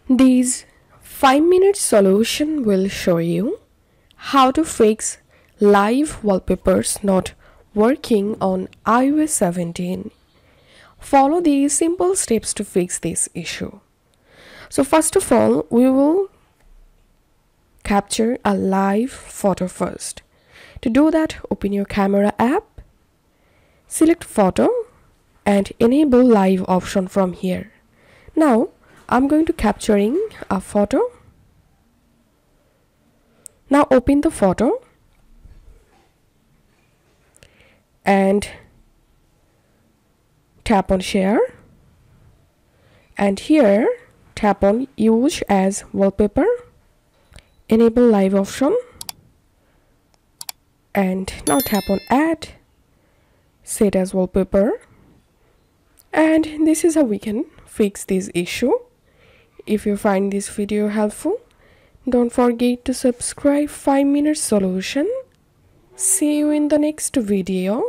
This 5-minute solution will show you how to fix live wallpapers not working on iOS 17. Follow these simple steps to fix this issue. So first of all, we will capture a live photo first. To do that, open your camera app, select photo and enable live option from here. Now I'm going to capturing a photo. Now open the photo and tap on share, and here tap on use as wallpaper, enable live option, and now tap on add, set as wallpaper. And this is how we can fix this issue. If you find this video helpful, don't forget to subscribe 5-minute solution. See you in the next video.